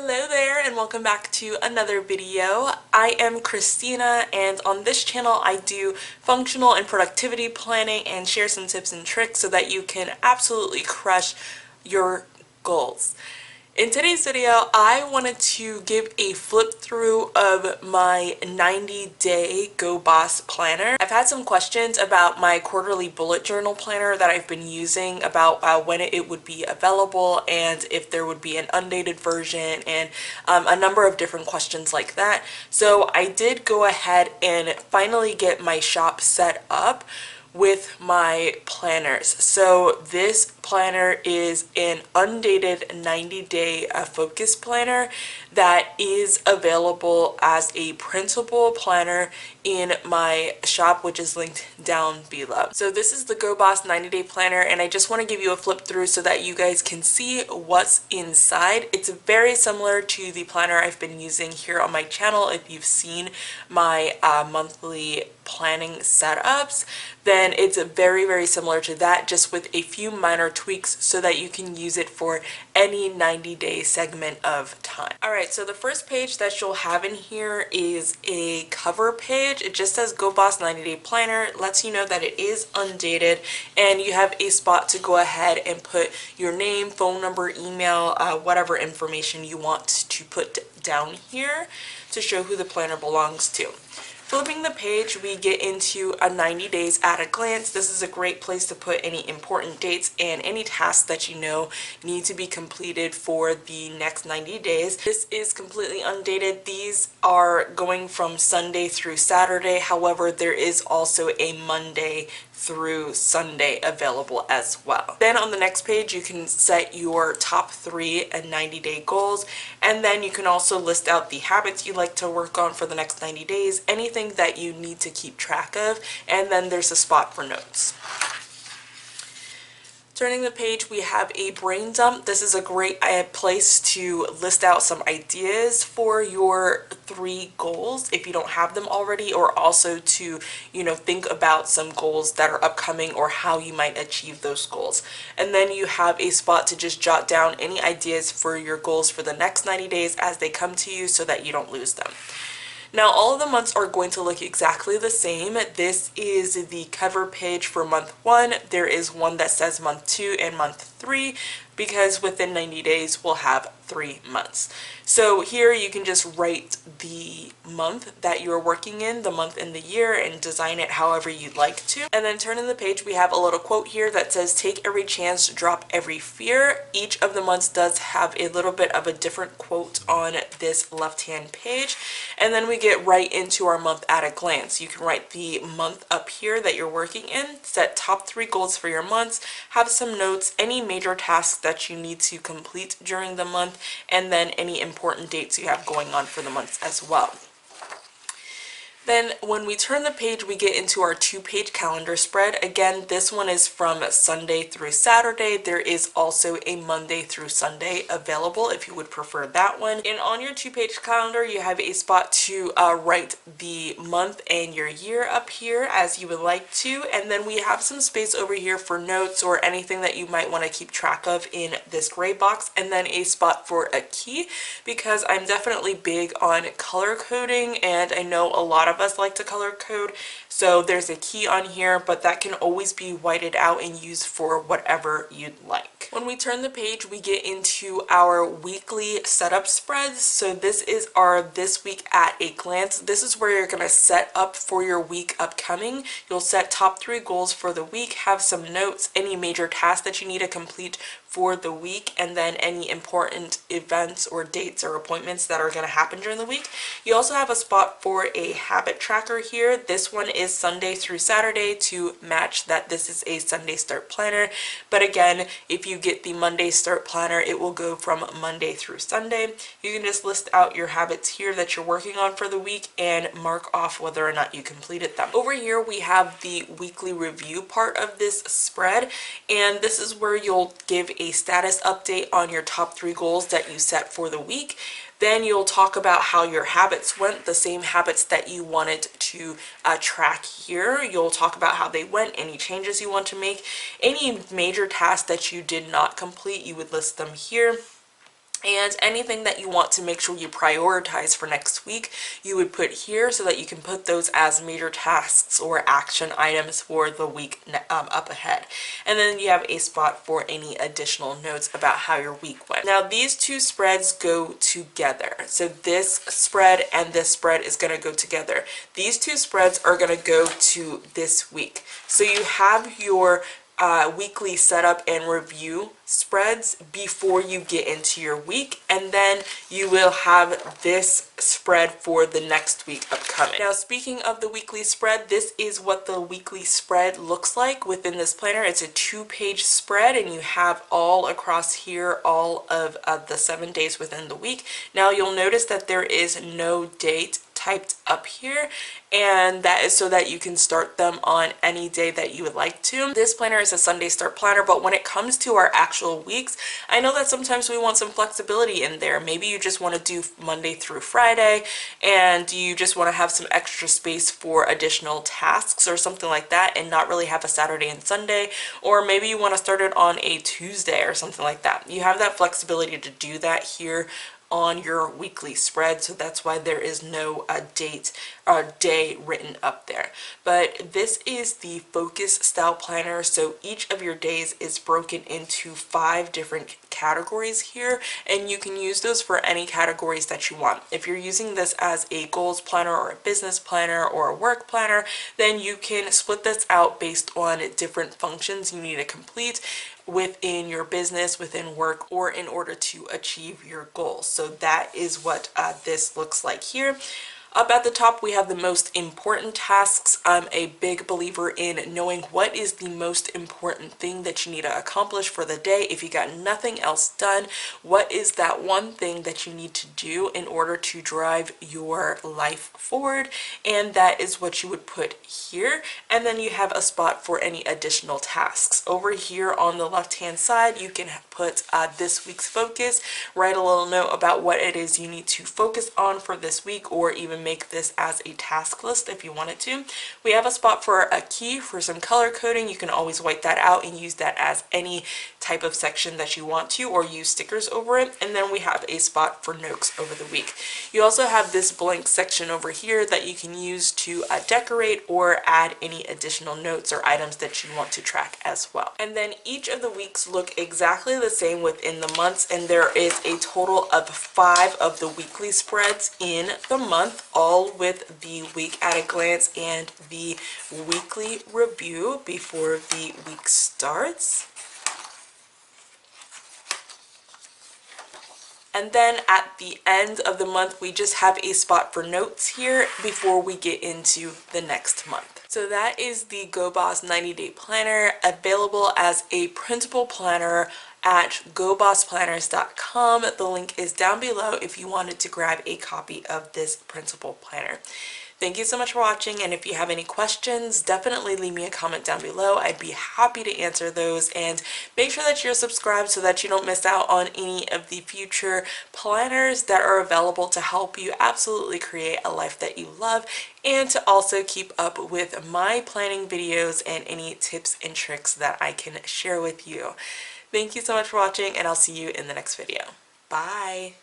Hello there and welcome back to another video. I am Christina and on this channel I do functional and productivity planning and share some tips and tricks so that you can absolutely crush your goals. In today's video, I wanted to give a flip through of my 90-day Go Boss planner. I've had some questions about my quarterly bullet journal planner that I've been using about when it would be available and if there would be an undated version and a number of different questions like that. So I did go ahead and finally get my shop set up with my planners. So this planner is an undated 90-day focus planner that is available as a printable planner in my shop, which is linked down below. So this is the Go Boss 90-day planner, and I just want to give you a flip through so that you guys can see what's inside. It's very similar to the planner I've been using here on my channel. If you've seen my monthly planning setups, then it's very similar to that, just with a few minor tweaks so that you can use it for any 90-day segment of time. Alright, so the first page that you'll have in here is a cover page. It just says Go Boss 90-day planner. It lets you know that it is undated, and you have a spot to go ahead and put your name, phone number, email, whatever information you want to put down here to show who the planner belongs to. Flipping the page, we get into a 90 days at a glance. This is a great place to put any important dates and any tasks that you know need to be completed for the next 90 days. This is completely undated. These are going from Sunday through Saturday. However, there is also a Monday through Sunday available as well. Then on the next page, you can set your top 3 and 90-day goals, and then you can also list out the habits you like to work on for the next 90 days, anything that you need to keep track of, and then there's a spot for notes. Turning the page, we have a brain dump. This is a great place to list out some ideas for your 3 goals if you don't have them already, or also to, think about some goals that are upcoming or how you might achieve those goals. And then you have a spot to just jot down any ideas for your goals for the next 90 days as they come to you so that you don't lose them. Now all of the months are going to look exactly the same. This is the cover page for month 1. There is one that says month 2 and month 3 because within 90 days we'll have 3 months. So here you can just write the month that you're working in, the month and the year, and design it however you'd like to. And then turning the page, we have a little quote here that says, "Take every chance, drop every fear." Each of the months does have a little bit of a different quote on this left-hand page. And then we get right into our month at a glance. You can write the month up here that you're working in, set top 3 goals for your months, have some notes, any major tasks that you need to complete during the month, and then any important dates you have going on for the months as well. Then when we turn the page, we get into our 2-page calendar spread. Again, this one is from Sunday through Saturday. There is also a Monday through Sunday available if you would prefer that one. And on your 2-page calendar, you have a spot to write the month and your year up here as you would like to. And then we have some space over here for notes or anything that you might want to keep track of in this gray box. And then a spot for a key, because I'm definitely big on color coding, and I know a lot of us like to color code, so there's a key on here, but that can always be whited out and used for whatever you'd like. When we turn the page, we get into our weekly setup spreads. So this is our this week at a glance. This is where you're going to set up for your week upcoming. You'll set top 3 goals for the week, have some notes, any major tasks that you need to complete for the week, and then any important events or dates or appointments that are going to happen during the week. You also have a spot for a habit tracker here. This one is Sunday through Saturday to match that this is a Sunday start planner. But again, if you get the Monday start planner, it will go from Monday through Sunday. You can just list out your habits here that you're working on for the week and mark off whether or not you completed them. Over here we have the weekly review part of this spread, and this is where you'll give a status update on your top 3 goals that you set for the week. Then you'll talk about how your habits went, the same habits that you wanted to track here. You'll talk about how they went, any changes you want to make, any major tasks that you did not complete, you would list them here. And anything that you want to make sure you prioritize for next week, you would put here so that you can put those as major tasks or action items for the week up ahead. And then you have a spot for any additional notes about how your week went. Now these two spreads go together. So this spread and this spread is going to go together. These two spreads are going to go to this week. So you have your weekly setup and review spreads before you get into your week, and then you will have this spread for the next week upcoming. Now speaking of the weekly spread, this is what the weekly spread looks like within this planner. It's a 2-page spread, and you have all across here all of the 7 days within the week. Now you'll notice that there is no date typed up here, and that is so that you can start them on any day that you would like to. This planner is a Sunday start planner, but when it comes to our actual weeks, I know that sometimes we want some flexibility in there. Maybe you just want to do Monday through Friday, and you just want to have some extra space for additional tasks or something like that, and not really have a Saturday and Sunday, or maybe you want to start it on a Tuesday or something like that. You have that flexibility to do that here on your weekly spread, so that's why there is no date or day written up there. But this is the focus style planner, so each of your days is broken into 5 different categories here, and you can use those for any categories that you want. If you're using this as a goals planner or a business planner or a work planner, then you can split this out based on different functions you need to complete within your business, within work, or in order to achieve your goals. So that is what this looks like here. Up at the top, we have the most important tasks. I'm a big believer in knowing what is the most important thing that you need to accomplish for the day. If you got nothing else done, what is that one thing that you need to do in order to drive your life forward? And that is what you would put here. And then you have a spot for any additional tasks. Over here on the left-hand side, you can put this week's focus, write a little note about what it is you need to focus on for this week, or even make this as a task list if you wanted to. We have a spot for a key for some color coding. You can always white that out and use that as any type of section that you want to, or use stickers over it. And then we have a spot for notes over the week. You also have this blank section over here that you can use to decorate or add any additional notes or items that you want to track as well. And then each of the weeks look exactly the same within the months, and there is a total of 5 of the weekly spreads in the month, all with the week at a glance and the weekly review before the week starts. And then at the end of the month, we just have a spot for notes here before we get into the next month. So that is the Go Boss 90-day planner, available as a printable planner at gobossplanners.com. The link is down below if you wanted to grab a copy of this printable planner. Thank you so much for watching, and if you have any questions, definitely leave me a comment down below. I'd be happy to answer those, and make sure that you're subscribed so that you don't miss out on any of the future planners that are available to help you absolutely create a life that you love, and to also keep up with my planning videos and any tips and tricks that I can share with you. Thank you so much for watching, and I'll see you in the next video. Bye!